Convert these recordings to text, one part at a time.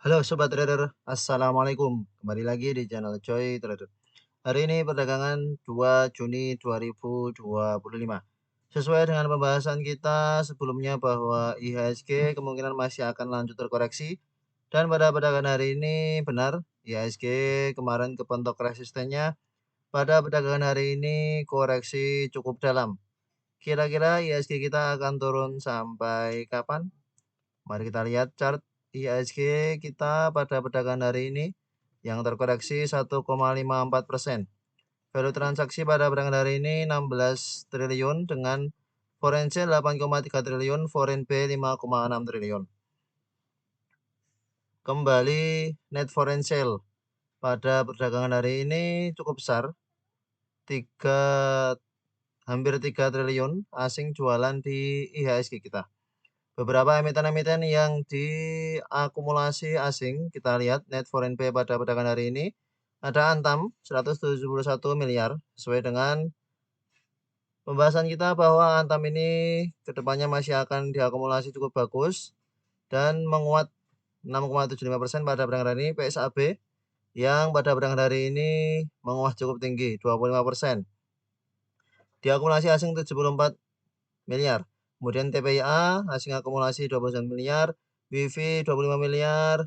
Halo Sobat Trader, Assalamualaikum. Kembali lagi di channel Choi Trader. Hari ini perdagangan 2 Juni 2025. Sesuai dengan pembahasan kita sebelumnya bahwa IHSG kemungkinan masih akan lanjut terkoreksi. Dan pada perdagangan hari ini benar, IHSG kemarin kepentok resistennya. Pada perdagangan hari ini koreksi cukup dalam. Kira-kira IHSG kita akan turun sampai kapan? Mari kita lihat chart IHSG kita pada perdagangan hari ini yang terkoreksi 1,54%. Value transaksi pada perdagangan hari ini 16 triliun dengan foreign sale 8,3 triliun, foreign pay 5,6 triliun. Kembali net foreign sale pada perdagangan hari ini cukup besar, hampir 3 triliun asing jualan di IHSG kita. Beberapa emiten-emiten yang diakumulasi asing, kita lihat net foreign pay pada perdagangan hari ini. Ada Antam 171 miliar, sesuai dengan pembahasan kita bahwa Antam ini kedepannya masih akan diakumulasi cukup bagus dan menguat 6,75% pada perdagangan hari ini. PSAB yang pada perdagangan hari ini menguat cukup tinggi 25%. Diakumulasi asing 74 miliar. Kemudian TPIA asing akumulasi 29 miliar, WIFI 25 miliar,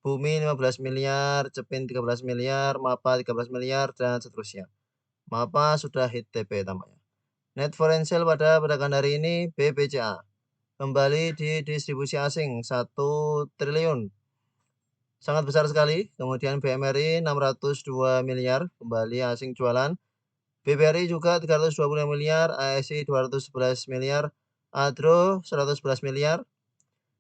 Bumi 15 miliar, Cepin 13 miliar, MAPA 13 miliar, dan seterusnya. MAPA sudah hit TP tampaknya. Net foreign sale pada perdagangan hari ini BBCA kembali di distribusi asing 1 triliun. Sangat besar sekali. Kemudian BMRI 602 miliar, kembali asing jualan. BBRI juga 325 miliar, ASI 211 miliar, Adro 111 miliar,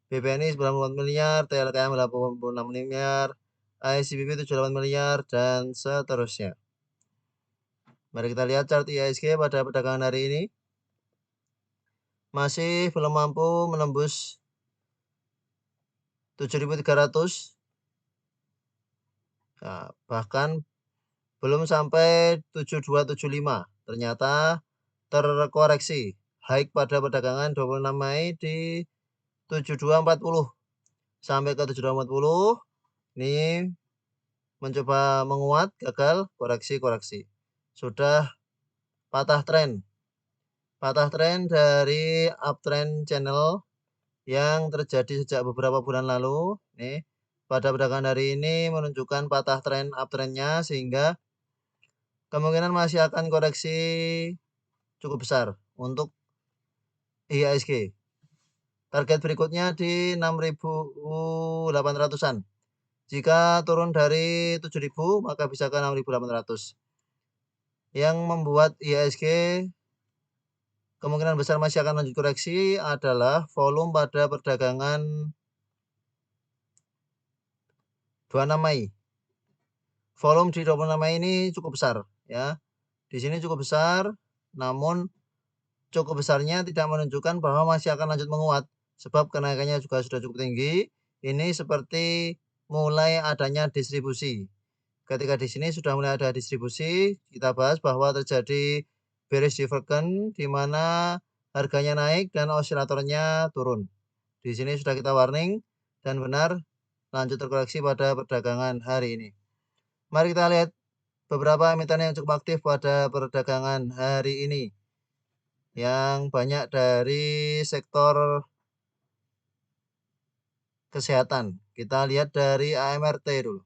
BPNI 94 miliar, TLKM 86 miliar, ICBP 78 miliar, dan seterusnya. Mari kita lihat chart IHSG pada perdagangan hari ini. Masih belum mampu menembus 7.300. Nah, bahkan belum sampai 7275. Ternyata terkoreksi. High pada perdagangan 26 Mei di 7240 sampai ke 7240. Ini mencoba menguat, gagal, koreksi. Sudah patah tren. Patah tren dari uptrend channel yang terjadi sejak beberapa bulan lalu. Nih, pada perdagangan hari ini menunjukkan patah tren uptrendnya sehingga kemungkinan masih akan koreksi cukup besar untuk IHSG. Target berikutnya di 6.800-an. Jika turun dari 7.000 maka bisa ke 6.800. Yang membuat IHSG kemungkinan besar masih akan lanjut koreksi adalah volume pada perdagangan 26 Mei. Volume di 26 Mei ini cukup besar ya. Di sini cukup besar, namun cukup besarnya tidak menunjukkan bahwa masih akan lanjut menguat sebab kenaikannya juga sudah cukup tinggi. Ini seperti mulai adanya distribusi. Ketika di sini sudah mulai ada distribusi, kita bahas bahwa terjadi bearish divergence di mana harganya naik dan osilatornya turun. Di sini sudah kita warning dan benar lanjut terkoreksi pada perdagangan hari ini. Mari kita lihat beberapa emiten yang cukup aktif pada perdagangan hari ini. Yang banyak dari sektor kesehatan. Kita lihat dari AMRT dulu.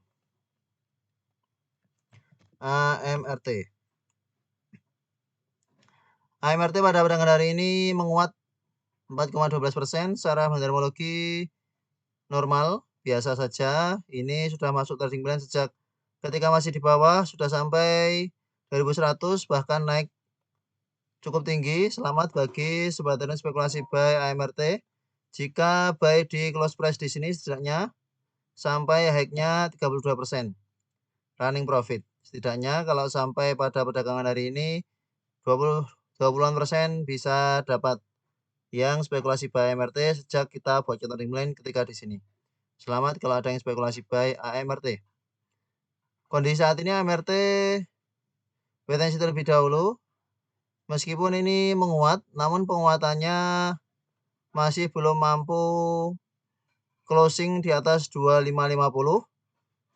AMRT pada perdagangan hari ini menguat 4,12% secara fundamentologi normal, biasa saja. Ini sudah masuk trading plan sejak ketika masih di bawah, sudah sampai 2100, bahkan naik cukup tinggi. Selamat bagi sobat trader spekulasi buy AMRT. Jika buy di close price di sini setidaknya sampai high-nya 32%. Running profit. Setidaknya kalau sampai pada perdagangan hari ini 20-an% bisa dapat yang spekulasi buy AMRT sejak kita buat trading plan ketika di sini. Selamat kalau ada yang spekulasi buy AMRT. Kondisi saat ini AMRT wait and see terlebih dahulu. Meskipun ini menguat, namun penguatannya masih belum mampu closing di atas 2550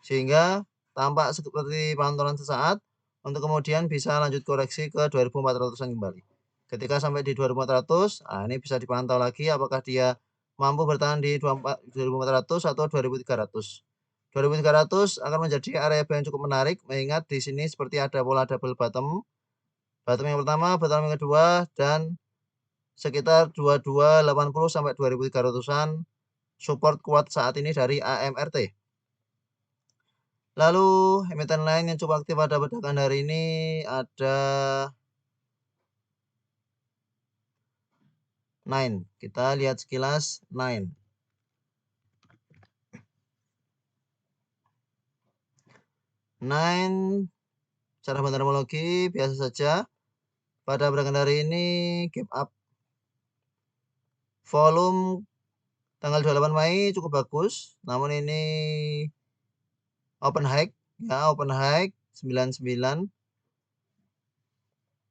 sehingga tampak seperti pantauan sesaat untuk kemudian bisa lanjut koreksi ke 2400-an kembali. Ketika sampai di 2400, ini bisa dipantau lagi apakah dia mampu bertahan di 2400 atau 2300. 2300 akan menjadi area yang cukup menarik, mengingat di sini seperti ada pola double bottom. Bottom yang pertama, bottom yang kedua, dan sekitar 2280 sampai 2300-an support kuat saat ini dari AMRT. Lalu emiten lain yang cukup aktif pada perdagangan hari ini ada Nine. Kita lihat sekilas Nine. Nine secara fundamentologi biasa saja. Pada perdagangan hari ini gap up. Volume tanggal 28 Mei cukup bagus, namun ini open high ya, open high 99.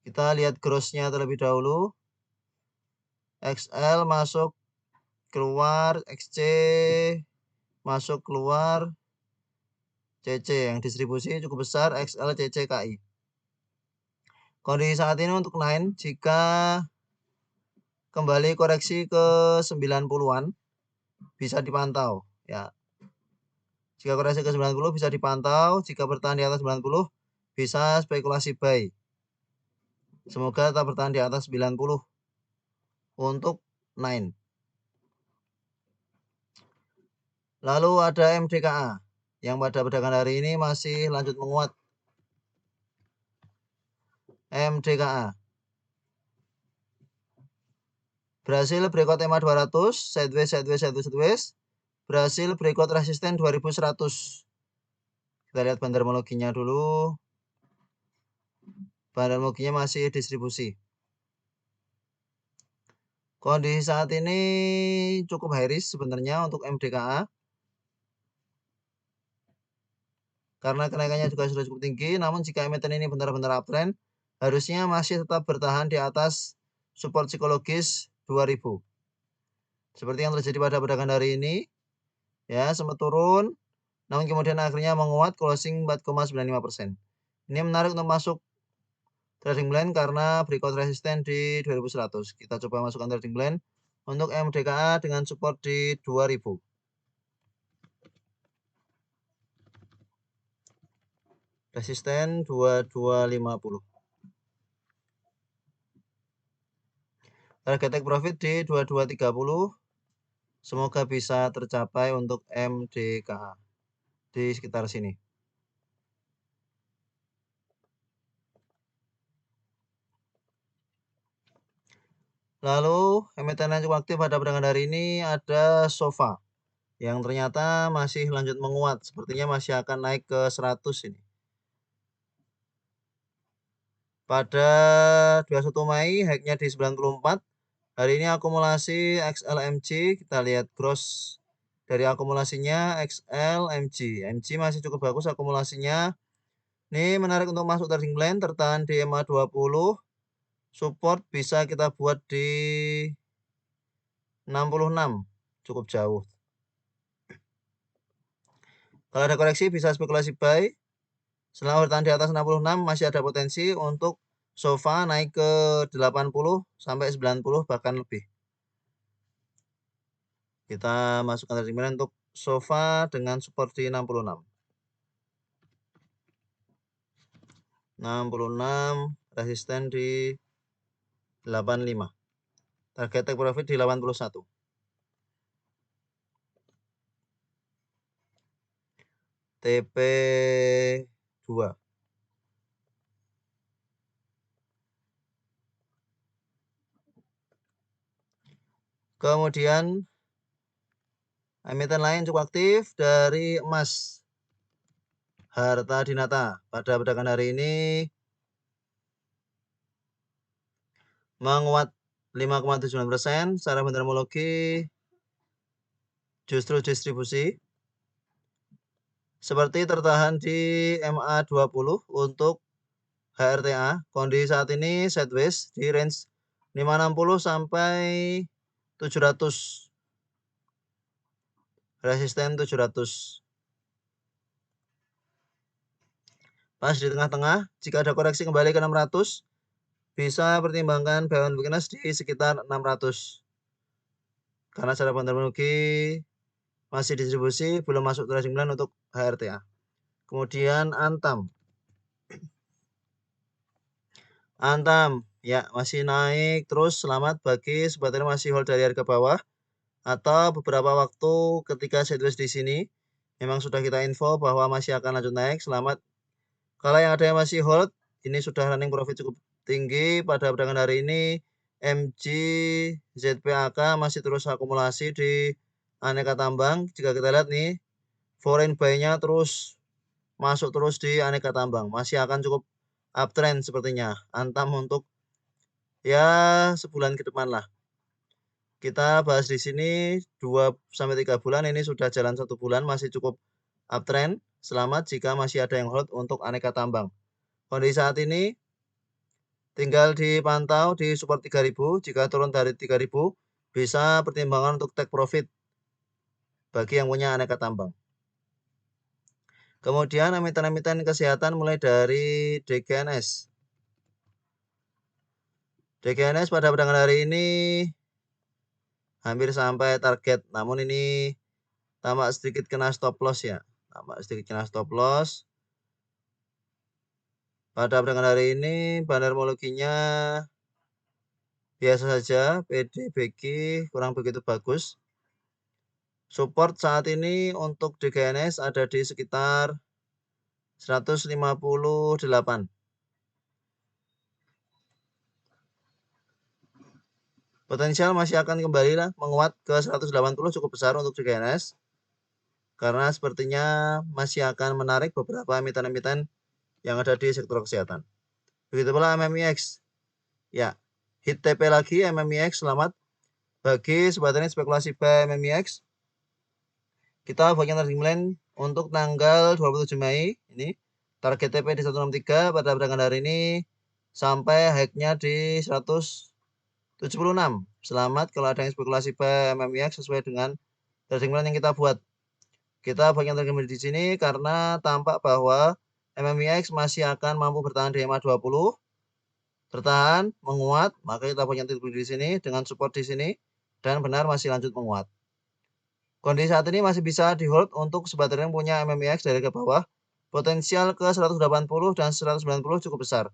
Kita lihat grossnya terlebih dahulu. XL masuk keluar, XC masuk keluar, CC yang distribusi cukup besar, XL, CC, KI. Kondisi saat ini untuk Nine jika kembali koreksi ke 90-an bisa dipantau ya. Jika koreksi ke 90 bisa dipantau, jika bertahan di atas 90 bisa spekulasi buy. Semoga tetap bertahan di atas 90 untuk Nine. Lalu ada MDKA yang pada perdagangan hari ini masih lanjut menguat. MDKA berhasil breakout EMA 200, sideways, berhasil breakout resisten 2100. Kita lihat bandarmologinya dulu. Bandarmologinya masih distribusi. Kondisi saat ini cukup high risk sebenarnya untuk MDKA. Karena kenaikannya juga sudah cukup tinggi, namun jika emiten ini benar-benar uptrend, harusnya masih tetap bertahan di atas support psikologis 2000. Seperti yang terjadi pada perdagangan hari ini, ya sempat turun, namun kemudian akhirnya menguat closing 4,95%. Ini menarik untuk masuk trading plan karena breakout resisten di 2100. Kita coba masukkan trading plan untuk MDKA dengan support di 2000. Resisten 2250. Target take profit di 2230. Semoga bisa tercapai untuk MDKA di sekitar sini. Lalu emiten yang cukup aktif pada perdagangan hari ini ada Sofa yang ternyata masih lanjut menguat. Sepertinya masih akan naik ke 100 ini. Pada 21 Mei high-nya di 94. Hari ini akumulasi XLMG. Kita lihat gross dari akumulasinya XLMG. MG masih cukup bagus akumulasinya. Ini menarik untuk masuk trading plan, tertahan di EMA 20. Support bisa kita buat di 66, cukup jauh. Kalau ada koreksi bisa spekulasi buy. Selama bertahan di atas 66 masih ada potensi untuk Sofa naik ke 80 sampai 90 bahkan lebih. Kita masukkan trading plan untuk Sofa dengan support di 66. 66, resisten di 85. Target take profit di 81. TP2. Kemudian emiten lain cukup aktif dari emas. Harta Dinata pada perdagangan hari ini menguat 5,79%. Secara fundamentologi justru distribusi. Seperti tertahan di MA 20 untuk HRTA. Kondisi saat ini sideways di range 560 sampai 700. resisten 700. Pas di tengah-tengah, jika ada koreksi kembali ke 600, bisa pertimbangkan buy on weakness di sekitar 600. Karena secara fundamental masih distribusi, belum masuk trading plan untuk HRTA. Kemudian Antam. Antam, ya masih naik terus. Selamat bagi sobat trader masih hold dari harga bawah atau beberapa waktu ketika sideways di sini. Memang sudah kita info bahwa masih akan lanjut naik. Selamat. Kalau yang ada yang masih hold, ini sudah running profit cukup tinggi pada perdagangan hari ini. MG, ZPAK masih terus akumulasi di aneka tambang. Jika kita lihat nih, foreign buy-nya terus masuk terus di aneka tambang. Masih akan cukup uptrend sepertinya. Antam untuk ya sebulan ke depan lah. Kita bahas di sini 2-3 bulan, ini sudah jalan 1 bulan, masih cukup uptrend. Selamat jika masih ada yang hold untuk aneka tambang. Kondisi saat ini tinggal dipantau di support 3000. Jika turun dari 3000, bisa pertimbangan untuk take profit bagi yang punya aneka tambang. Kemudian emiten-emiten kesehatan mulai dari DGNS. DGNS pada perdagangan hari ini hampir sampai target, namun ini tampak sedikit kena stop loss ya. Tampak sedikit kena stop loss. Pada perdagangan hari ini bandarmologinya biasa saja, PDBG kurang begitu bagus. Support saat ini untuk DGNS ada di sekitar 158. Potensial masih akan kembali lah menguat ke 180 cukup besar untuk DGNS. Karena sepertinya masih akan menarik beberapa emiten-emiten yang ada di sektor kesehatan. Begitu pula MMIX. Ya, hit TP lagi MMIX. Selamat bagi sobat ini spekulasi buy MMIX. Kita bagian trading plan untuk tanggal 27 Mei ini target TP di 163 pada perdagangan hari ini sampai high-nya di 176. Selamat kalau ada yang spekulasi buy MMIX sesuai dengan trading plan yang kita buat. Kita bagian trading plan di sini karena tampak bahwa MMIX masih akan mampu bertahan di EMA 20, bertahan menguat, maka kita bagian trading di sini dengan support di sini dan benar masih lanjut menguat. Kondisi saat ini masih bisa di hold untuk sobat yang punya MMIX dari ke bawah. Potensial ke 180 dan 190 cukup besar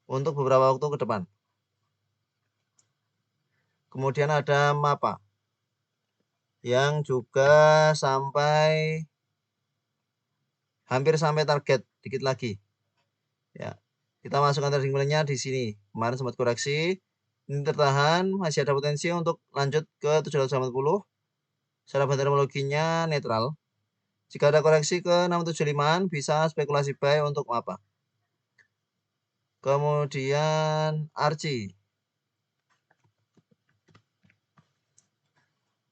untuk beberapa waktu ke depan. Kemudian ada MAPA yang juga sampai hampir sampai target, dikit lagi. Ya, kita masukkan trading plan-nya di sini. Kemarin sempat koreksi, ini tertahan, masih ada potensi untuk lanjut ke 780. Secara bandarmologinya netral. Jika ada koreksi ke 675-an, bisa spekulasi buy untuk apa? Kemudian Archie.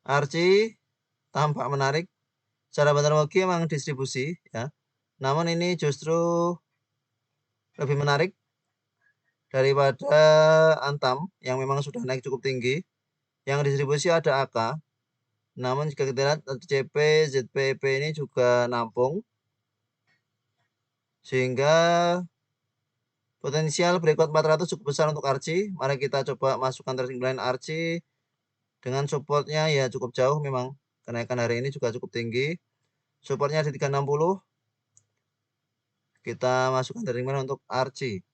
Archie tampak menarik. Secara bandarmologi memang distribusi ya. Namun ini justru lebih menarik daripada Antam yang memang sudah naik cukup tinggi. Yang distribusi ada AK. Namun jika kita lihat CP, ZPP ini juga nampung. Sehingga potensial breakout 400 cukup besar untuk Archie. Mari kita coba masukkan trading plan Archie. Dengan supportnya ya cukup jauh memang. Kenaikan hari ini juga cukup tinggi. Supportnya di 360. Kita masukkan trading plan untuk Archie.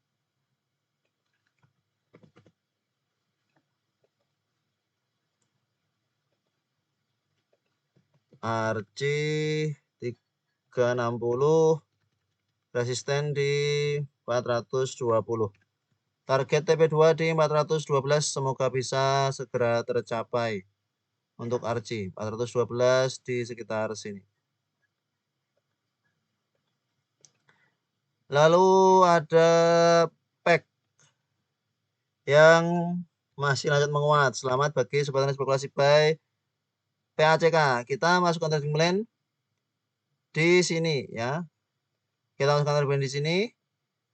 Archie 360. Resisten di 420. Target TP2 di 412. Semoga bisa segera tercapai untuk Archie. 412 di sekitar sini. Lalu ada PEC yang masih lanjut menguat. Selamat bagi sobat spekulasi buy PACK. Kita masukkan trading plan di sini ya. Kita masukkan trading plan di sini.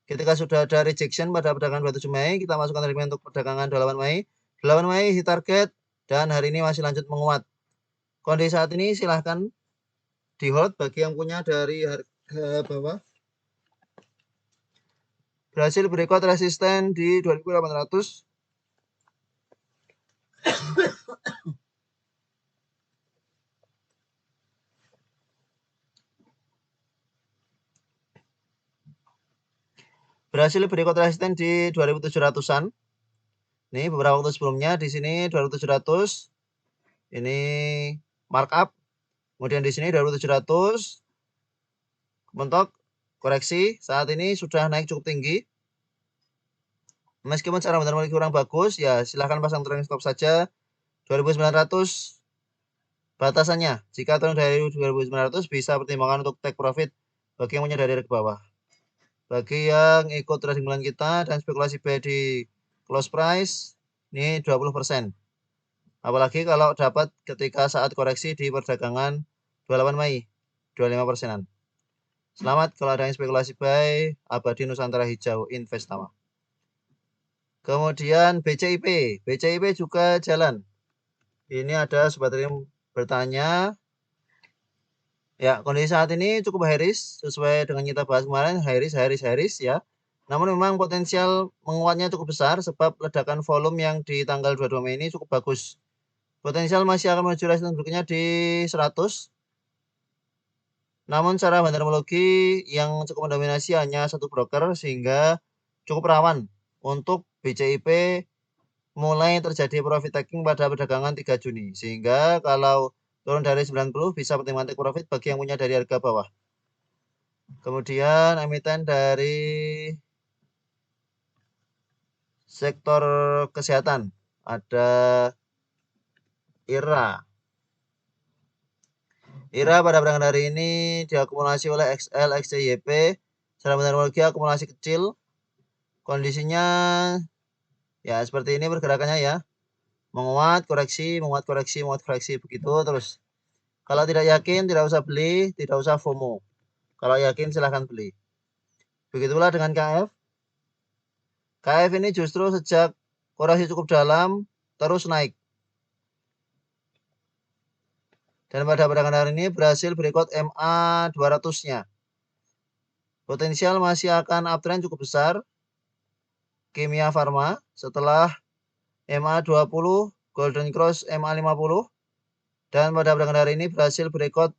Ketika sudah ada rejection pada perdagangan 27 Mei, kita masukkan trading plan untuk perdagangan 8 Mei. 8 Mei hit target dan hari ini masih lanjut menguat. Kondisi saat ini silahkan di hold bagi yang punya dari harga bawah. Berhasil berikut resisten di 2800. Berhasil berikut resisten di 2700-an. Nih beberapa waktu sebelumnya di sini 2700. Ini markup. Kemudian di sini 2700. Mentok koreksi. Saat ini sudah naik cukup tinggi. Meskipun cara benar-benar kurang bagus, ya silahkan pasang trailing stop saja. 2900 batasannya. Jika turun dari 2900 bisa pertimbangan untuk take profit bagi yang punya dari ke bawah. Bagi yang ikut trading plan kita dan spekulasi buy di close price, ini 20%. Apalagi kalau dapat ketika saat koreksi di perdagangan 28 Mei, 25%-an. Selamat kalau ada yang spekulasi buy, Abadi Nusantara Hijau Investama. Kemudian BCIP juga jalan. Ini ada sobat trading bertanya. Ya, kondisi saat ini cukup high risk sesuai dengan kita bahas kemarin, high risk ya. Namun memang potensial menguatnya cukup besar sebab ledakan volume yang di tanggal 22 Mei ini cukup bagus. Potensial masih akan menuju resistance berikutnya di 100. Namun secara bandarmologi yang cukup mendominasi hanya satu broker sehingga cukup rawan untuk BCIP mulai terjadi profit taking pada perdagangan 3 Juni. Sehingga kalau turun dari 90 bisa pertimbangan take profit bagi yang punya dari harga bawah. Kemudian emiten dari sektor kesehatan ada IRA. IRA pada perdagangan hari ini diakumulasi oleh XL, XCYP. Secara metodologi akumulasi kecil. Kondisinya ya seperti ini pergerakannya ya. Menguat, koreksi, menguat, koreksi, menguat, koreksi. Begitu terus. Kalau tidak yakin tidak usah beli, tidak usah FOMO. Kalau yakin silahkan beli. Begitulah dengan KF. KF ini justru sejak koreksi cukup dalam terus naik. Dan pada perdagangan hari ini berhasil berikut MA 200-nya. Potensial masih akan uptrend cukup besar. Kimia Farma setelah MA 20, Golden Cross MA 50. Dan pada perdagangan hari ini berhasil berikut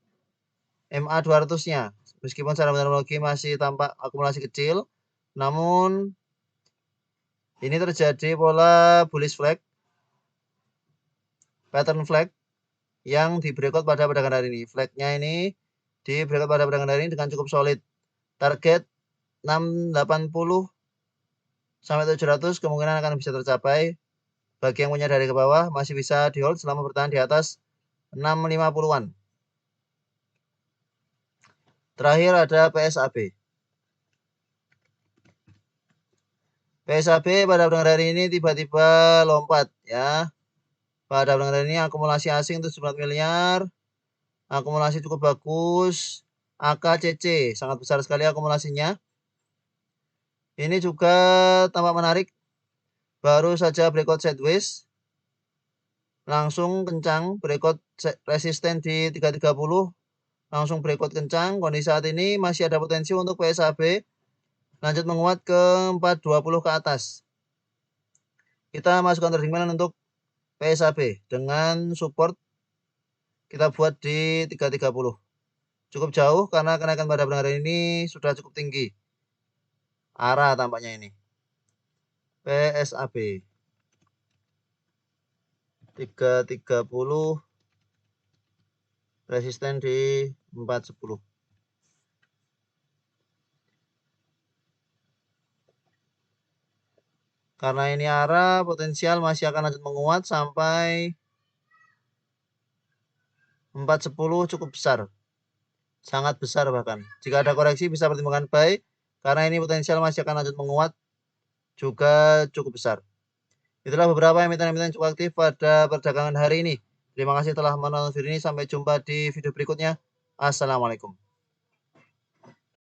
MA 200-nya. Meskipun secara metodologi masih tampak akumulasi kecil, namun ini terjadi pola bullish flag, pattern flag yang di breakout pada perdagangan hari ini. Flagnya ini di breakout pada perdagangan hari ini dengan cukup solid. Target 680 sampai 700 kemungkinan akan bisa tercapai. Bagi yang punya dari ke bawah masih bisa di hold selama bertahan di atas 650-an. Terakhir ada PSAB. PSAB pada perdagangan hari ini tiba-tiba lompat ya. Pada perdagangan hari ini akumulasi asing itu 9 miliar. Akumulasi cukup bagus. AKCC sangat besar sekali akumulasinya. Ini juga tampak menarik. Baru saja breakout sideways. Langsung kencang breakout resisten di 330. Langsung breakout kencang. Kondisi saat ini masih ada potensi untuk PSAB lanjut menguat ke 420 ke atas. Kita masukkan trading plan untuk PSAB dengan support kita buat di 330. Cukup jauh karena kenaikan pada perdagangan ini sudah cukup tinggi. Arah tampaknya ini. PSAB 330 resisten di 410. Karena ini arah potensial masih akan lanjut menguat sampai 410 cukup besar. Sangat besar bahkan. Jika ada koreksi bisa pertimbangkan buy karena ini potensial masih akan lanjut menguat juga cukup besar. Itulah beberapa emiten-emiten cukup aktif pada perdagangan hari ini. Terima kasih telah menonton video ini. Sampai jumpa di video berikutnya. Assalamualaikum.